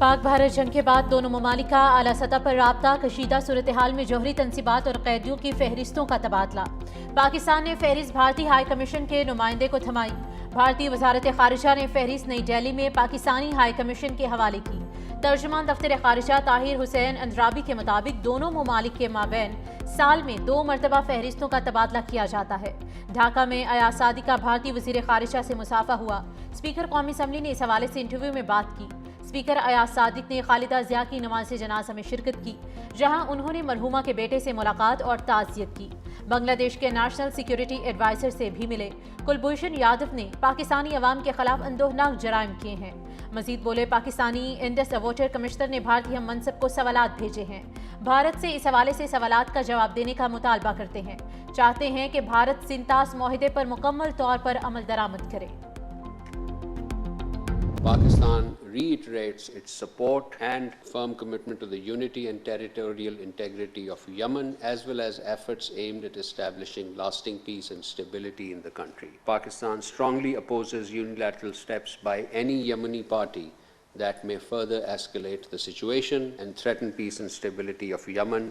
पाक भारत जंग के बाद दोनों ममालिक का आला सतह पर राब्ता, कशीदा सूरत-ए-हाल में जौहरी तनसीबात और कैदियों की फहरिस्तों का तबादला। पाकिस्तान ने फहरिस्त भारतीय हाई कमीशन के नुमाइंदे को थमाई। भारतीय वजारत खारिजा ने फहरिस्त नई दिल्ली में पाकिस्तानी हाई कमीशन के हवाले की। तर्जुमान दफ्तर खारिजा ताहिर हुसैन अंद्राबी के मुताबिक दोनों ममालिक के माबैन साल में 2 मरतबा फहरिस्तों का तबादला किया जाता है। ढाका में अयाज सादिक का भारतीय वजीर खारिजा से मुसाफा हुआ। स्पीकर कौमी असम्बली ने इस हवाले से इंटरव्यू में बात की। स्पीकर अयाज सादिक ने खालिदा जिया की नमाज़ जनाजा में शिरकत की, जहां उन्होंने मरहूमा के बेटे से मुलाकात और ताज़ियत की। बांग्लादेश के नेशनल सिक्योरिटी एडवाइजर से भी मिले। कुलभूषण यादव ने पाकिस्तानी अवाम के खिलाफ अंदोहनाक जराइम किए हैं। मजीद बोले, पाकिस्तानी इंडस वोटर कमिश्नर ने भारतीय हम मनसब को सवालात भेजे हैं। भारत से इस हवाले से सवालात का जवाब देने का मुतालबा करते हैं। चाहते हैं कि भारत सिंतास मुआहदे पर मुकम्मल तौर पर अमल दरामद करे। Pakistan reiterates its support and firm commitment to the unity and territorial integrity of Yemen, as well as efforts aimed at establishing lasting peace and stability in the country. Pakistan strongly opposes unilateral steps by any Yemeni party that may further escalate the situation and threaten peace and stability of Yemen,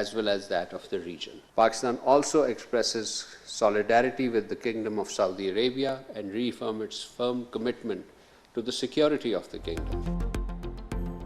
as well as that of the region. Pakistan also expresses solidarity with the Kingdom of Saudi Arabia and reaffirms its firm commitment to the security of the kingdom.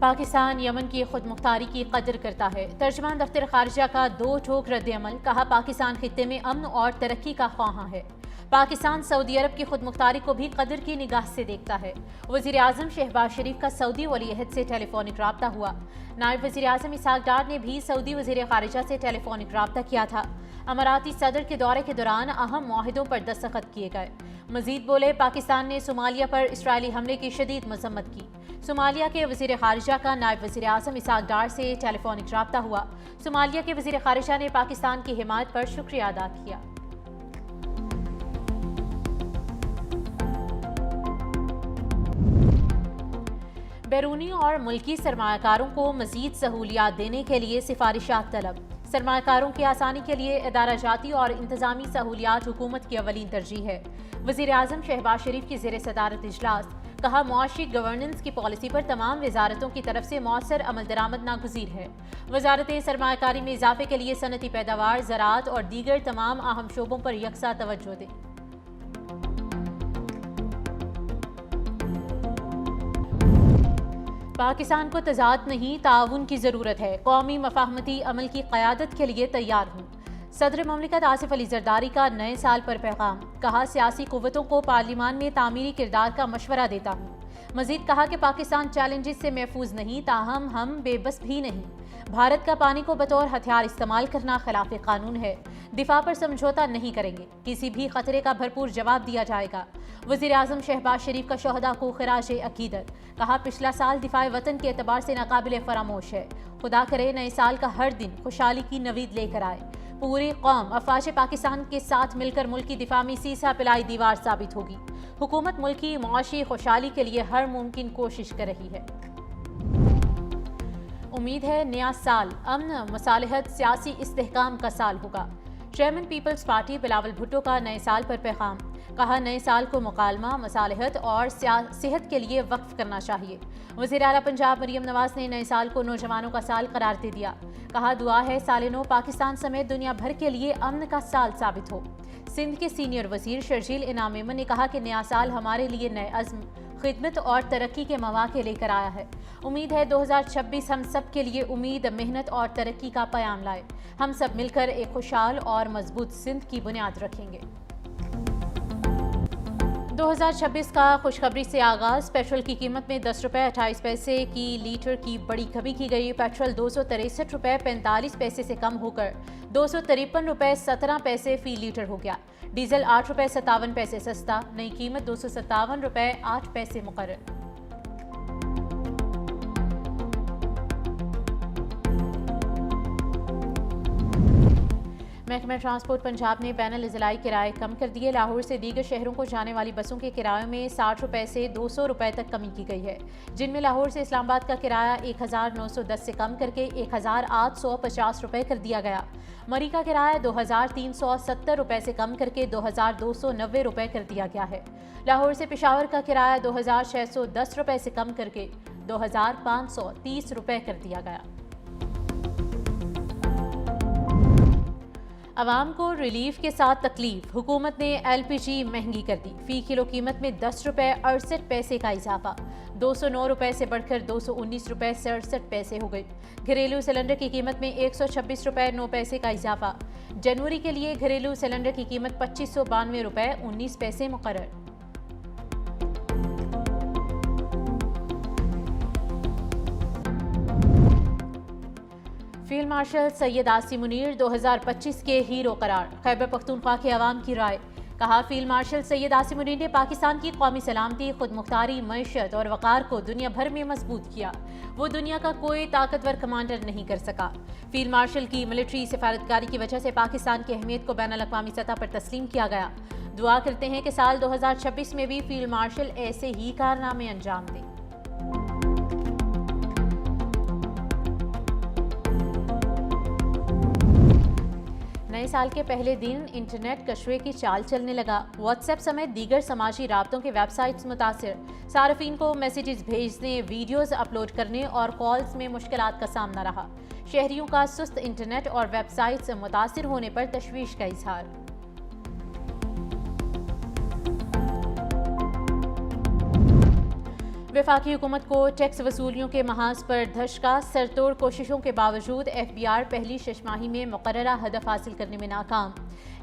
Pakistan Yemen की खुद मुख्तारी की कदर करता है। तर्जुमान दफ्तर खारिजा का 2 ठोक रद्द अमल। कहा, पाकिस्तान खित्ते में अमन और तरक्की का ख्वाहां है। पाकिस्तान सऊदी अरब की खुद मुख्तारी को भी कदर की निगाह से देखता है। वज़ीर आज़म शहबाज शरीफ का सऊदी वली अहद से टेलीफोनिक राब्ता हुआ। नायब वज़ीर आज़म इसहाक डार ने भी सऊदी वज़ीर खारिजा से टेलीफोनिक राब्ता किया था। अमाराती सदर के दौरे के दौरान अहम मुआहिदों पर दस्तखत किए गए। मजीद बोले, पाकिस्तान ने सोमालिया पर इसराइली हमले की शदीद मजम्मत की। सोमालिया के वज़ीर खारिजा का नायब वज़ीर आज़म इसहाक डार से टेलीफोनिक राब्ता हुआ। सोमालिया के वज़ीर खारिजा ने पाकिस्तान की हिमायत पर शुक्रिया अदा किया। बैरूनी और मुल्की सरमायाकारों को मज़ीद सहूलियात देने के लिए सिफारिशात तलब। सरमायाकारों की आसानी के लिए इदारा जाती और इंतजामी सहूलियात हुकूमत की अवलीन तरजीह है। वज़ीर आज़म शहबाज शरीफ की ज़ेर सदारत इजलास। कहा, मुआशी गवर्नेंस की पॉलिसी पर तमाम वजारतों की तरफ से मौसर अमल दरामद नागुज़ीर है। वजारतें सरमायाकारी में इजाफे के लिए सनती पैदावार, ज़राअत और दीगर तमाम अहम शोबों पर यकसा तवज्जो दें। पाकिस्तान को तजाद नहीं, ताउन की ज़रूरत है। कौमी मफाहमती अमल की क़यादत के लिए तैयार हूँ। सदर ममलिकत आसिफ अली जरदारी का नए साल पर पैगाम। कहा, सियासी कुव्वतों को पार्लिमान में तामीरी किरदार का मशवरा देता हूँ। मजीद कहा कि पाकिस्तान चैलेंजेस से महफूज नहीं, ताहम हम बेबस भी नहीं। भारत का पानी को बतौर हथियार इस्तेमाल करना खिलाफ कानून है। दिफा पर समझौता नहीं करेंगे। किसी भी खतरे का भरपूर जवाब दिया जाएगा। वज़ीर आज़म शहबाज शरीफ का शोहदा को खिराज अकीदत। कहा, पिछला साल दिफाए वतन के एतबार से नाकाबिल फरामोश है। खुदा करे नए साल का हर दिन खुशहाली की नवीद लेकर आए। पूरी कौम अफवाज पाकिस्तान के साथ मिलकर मुल्क की दिफा में सीसा पिलाई दीवार साबित होगी। हुकूमत मुल्क की मुआशी खुशहाली के लिए हर मुमकिन कोशिश कर रही है। उम्मीद है नया साल अमन, मसालहत, सियासी इस्तेहकाम का साल होगा। Chairman Peoples Party Bilawal Bhutto का नए साल पर पैगाम। कहा, नए साल को मुकालमा, मसालहत और सेहत के लिए वक्फ करना चाहिए। वज़ीर आला पंजाब मरियम नवाज ने नए साल को नौजवानों का साल करार दे दिया। कहा, दुआ है साल नौ पाकिस्तान समेत दुनिया भर के लिए अमन का साल साबित हो। सिंध के सीनियर वज़ीर शर्जील इनाम मेमन ने कहा कि नया साल हमारे लिए नए अज़्म, खिदमत और तरक्की के मौके लेकर आया है। उम्मीद है 2026 हम सब के लिए उम्मीद, मेहनत और तरक्की का पैगाम लाए। हम सब मिलकर एक खुशहाल और मजबूत सिंध की बुनियाद रखेंगे। 2026 का खुशखबरी से आगाज़। पेट्रोल की कीमत में 10 रुपये 28 पैसे की लीटर की बड़ी कमी की गई। पेट्रोल 263 रुपये 45 पैसे से कम होकर 253 रुपये 17 पैसे फी लीटर हो गया। डीजल 8 रुपये 57 पैसे सस्ता। नई कीमत 257 रुपये 8 पैसे मुकर्रर। महकमा ट्रांसपोर्ट पंजाब ने बैनुल ज़िलाई किराए कम कर दिए। लाहौर से दीगर शहरों को जाने वाली बसों के किरायों में 60 रुपये से 200 रुपये तक कमी की गई है, जिनमें लाहौर से इस्लामाबाद का किराया 1910 से कम करके 1850 रुपये कर दिया गया। मरी का किराया 2370 रुपये से कम करके 2290 रुपये कर दिया गया है। लाहौर से पेशावर का किराया 2610 रुपये से कम करके 2,530 रुपए कर दिया गया। अवाम को रिलीफ के साथ तकलीफ, हुकूमत ने LPG महंगी कर दी। फी किलो कीमत में 10 रुपए 68 पैसे का इजाफा, 209 रुपए से बढ़कर 219 रुपए 67 पैसे हो गई। घरेलू सिलेंडर की कीमत में 126 रुपए 9 पैसे का इजाफा। जनवरी के लिए घरेलू सिलेंडर की कीमत 2592 रुपए 19 पैसे मुकर्रर। फील्ड मार्शल सैयद आसिम मुनीर 2025 के हीरो करार, खैबर पख्तूनख्वा के अवाम की राय। कहा, फील्ड मार्शल सैयद आसिम मुनीर ने पाकिस्तान की कौमी सलामती, खुद मुख्तारी, मईशत और वक़ार को दुनिया भर में मजबूत किया। वो दुनिया का कोई ताकतवर कमांडर नहीं कर सका। फील्ड मार्शल की मिलिट्री सिफारतकारी की वजह से पाकिस्तान की अहमियत को बैनुल अक़वामी सतह पर तस्लीम किया गया। दुआ करते हैं कि साल 2026 में भी फील्ड मार्शल ऐसे ही कारनामे अंजाम दें। नए साल के पहले दिन इंटरनेट कशरे की चाल चलने लगा। व्हाट्सएप समेत दीगर समाजी राब्तों के वेबसाइट्स मुतासिर, सार्फिन को मैसेजेस भेजने, वीडियोस अपलोड करने और कॉल्स में मुश्किलात का सामना रहा। शहरियों का सुस्त इंटरनेट और वेबसाइट से मुतासिर होने पर तशवीश का इजहार। वफाकी हुकूमत को टैक्स वसूलियों के महाज पर धचका, सरतोड़ कोशिशों के बावजूद FBR पहली शशमाही में मुकर्ररा हदफ हासिल करने में नाकाम।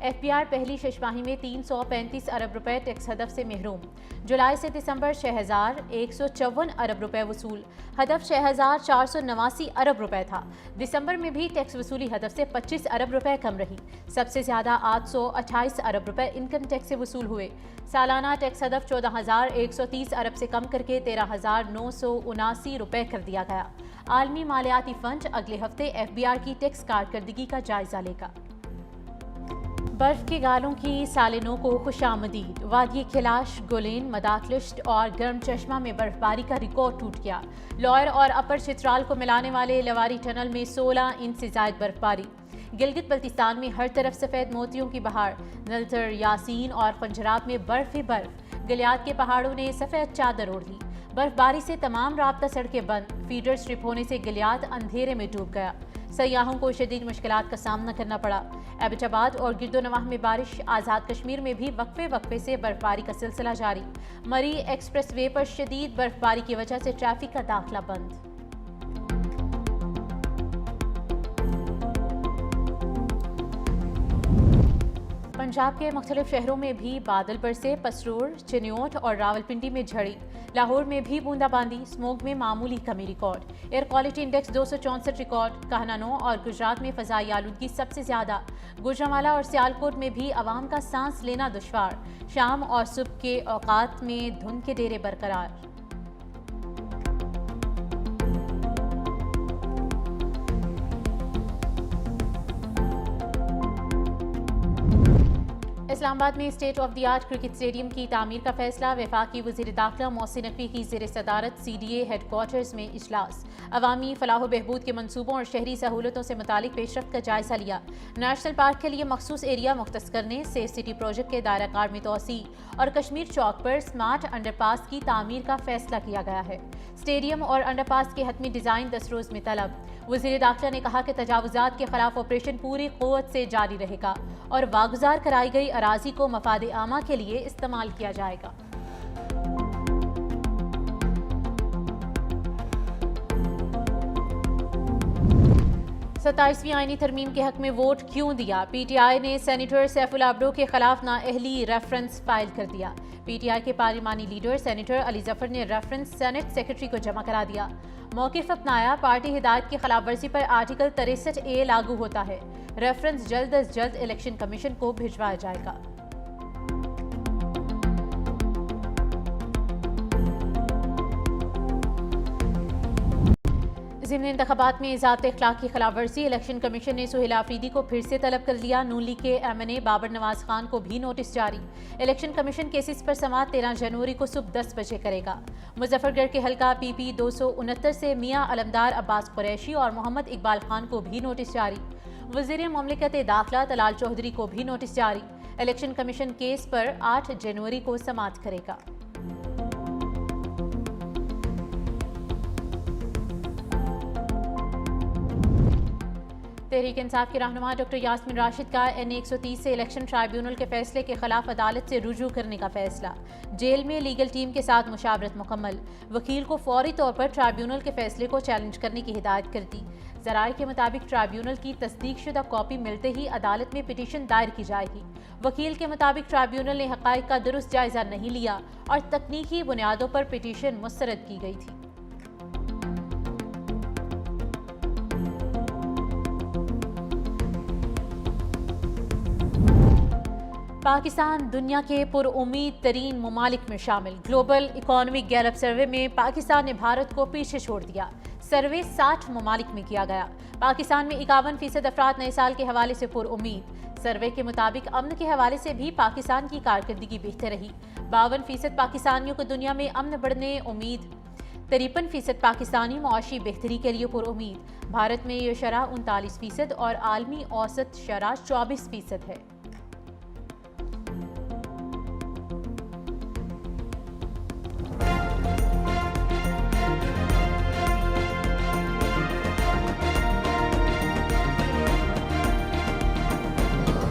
FBR पहली शशमाही में 335 अरब रुपए टैक्स हदफ से महरूम। जुलाई से दिसंबर 6,154 अरब रुपए वसूल, हदफ 6,489 अरब रुपए था। दिसंबर में भी टैक्स वसूली हदफ से 25 अरब रुपए कम रही। सबसे ज़्यादा 828 अरब रुपए इनकम टैक्स से वसूल हुए। सालाना टैक्स हदफ 14,130 अरब से कम करके 13,979 रुपए कर दिया गया। आलमी मालियाती फंड अगले हफ्ते FBR की टैक्स कारकर्दगी का जायजा लेगा। बर्फ के गालों की सालिनों को खुशामदीद। वादी खिलाश, गुलेन, मदाखलिश्त और गर्म चश्मा में बर्फबारी का रिकॉर्ड टूट गया। लॉयर और अपर चित्राल को मिलाने वाले लवारी टनल में 16 इंच से ज्यादा बर्फबारी। गिलगित बल्तिस्तान में हर तरफ सफ़ेद मोतियों की बहार। नलतर, यासीन और पंजराब में बर्फ ही बर्फ। गलियात के पहाड़ों ने सफ़ेद चादर ओढ़ ली। बर्फबारी से तमाम राब्ता सड़कें बंद। फीडर स्ट्रिप होने से गलियात अंधेरे में डूब गया। सयाहों को शदीद मुश्किलात का सामना करना पड़ा। एबटाबाद और गिरदोनवाह में बारिश। आज़ाद कश्मीर में भी वक्फे वक्फे से बर्फबारी का सिलसिला जारी। मरी एक्सप्रेस वे पर शदीद बर्फबारी की वजह से ट्रैफिक का दाखिला बंद। पंजाब के मुख्तलिफ शहरों में भी बादल बरसे। पसरूर, चिन्योट और रावलपिंडी में झड़ी। लाहौर में भी बूंदाबांदी। स्मोक में मामूली कमी record. Air quality index 264 record. कहनानो और गुजरात में फ़ज़ाई आलूदगी सबसे ज़्यादा। गुजरांवाला और सियालकोट में भी आवाम का सांस लेना दुश्वार। शाम और सुबह के औकात में धुंध के डेरे बरकरार। इस्लामाबाद में state of the art cricket stadium की तामीर का फैसला। वफाकी वज़ीर दाखिला मोहसिन नकवी की ज़ेर सदारत CDA हेडक्वार्टर्स में इजलास। अवामी फलाह बहबूद के मनसूबों और शहरी सहूलतों से मुतालिक पेशरफ्त का जायजा लिया। नेशनल पार्क के लिए मखसूस एरिया मुख्तस करने, सेफ सिटी प्रोजेक्ट के दायरा कार में तोसी और कश्मीर चौक पर स्मार्ट अंडरपास की तामीर का फैसला किया गया है। स्टेडियम और अंडरपास के हतमी डिज़ाइन 10 रोज़ में तलब। वज़ीर दाखिला ने कहा कि तजावुज़ात के खिलाफ ऑपरेशन पूरी क़ुव्वत से जारी रहेगा और वागुज़ार कराई गई अराज़ी को मफाद आमा के लिए इस्तेमाल किया जाएगा। 27वीं आईनी तरमीम के हक में वोट क्यों दिया? PTI ने सेनेटर सैफुल आबडो के खिलाफ नाअहली रेफरेंस फाइल कर दिया। PTI के पार्लिमानी लीडर सेनेटर अली जफर ने रेफरेंस सेनेट सेक्रेटरी को जमा करा दिया। मौक़िफ़ अपनाया, पार्टी हिदायत की खिलाफ वर्जी पर आर्टिकल 63A लागू होता है। रेफरेंस जल्द अज जल्द इलेक्शन कमीशन को भिजवाया जाएगा। ज़िमनी इंतख़ाबात में ज़ाब्ते इख़्लाक़ की खिलाफ वर्जी। इलेक्शन कमीशन ने सुहेल आफरीदी को फिर से तलब कर लिया। नून लीग के MNA बाबर नवाज खान को भी नोटिस जारी। इलेक्शन कमीशन केसेस पर समाअत 13 जनवरी को सुबह 10 बजे करेगा। मुजफ्फरगढ़ के हल्का PP 269 से मियाँ अलमदार अब्बास कुरैशी और मोहम्मद इकबाल खान को भी नोटिस जारी। वज़ीर मुमलिकत दाखिला तलाल चौधरी को भी नोटिस जारी। इलेक्शन कमीशन केस पर 8 जनवरी को समाअत करेगा। تحریک انصاف کے رہنما ڈاکٹر یاسمین راشد کا N130 سے الیکشن ٹرائیبیونل کے فیصلے کے خلاف عدالت سے رجوع کرنے کا فیصلہ، جیل میں لیگل ٹیم کے ساتھ مشاورت مکمل، وکیل کو فوری طور پر ٹرائیبیونل کے فیصلے کو چیلنج کرنے کی ہدایت کر دی۔ ذرائع کے مطابق ٹرائیبیونل کی تصدیق شدہ کاپی ملتے ہی عدالت میں پٹیشن دائر کی جائے گی۔ وکیل کے مطابق ٹرائیبیونل نے حقائق کا درست جائزہ نہیں لیا اور تکنیکی بنیادوں پر پٹیشن مسترد کی گئی تھی۔ پاکستان دنیا کے پر امید ترین ممالک میں شامل۔ گلوبل اکانومک گیلپ سروے میں پاکستان نے بھارت کو پیچھے چھوڑ دیا۔ سروے 60 ممالک میں کیا گیا۔ پاکستان میں 51% افراد نئے سال کے حوالے سے پر امید۔ سروے کے مطابق امن کے حوالے سے بھی پاکستان کی کارکردگی بہتر رہی۔ 52% پاکستانیوں کو دنیا میں امن بڑھنے امید۔ 53% پاکستانی معاشی بہتری کے لیے پر امید۔ بھارت میں یہ شرح 39% اور عالمی اوسط شرح 24% ہے۔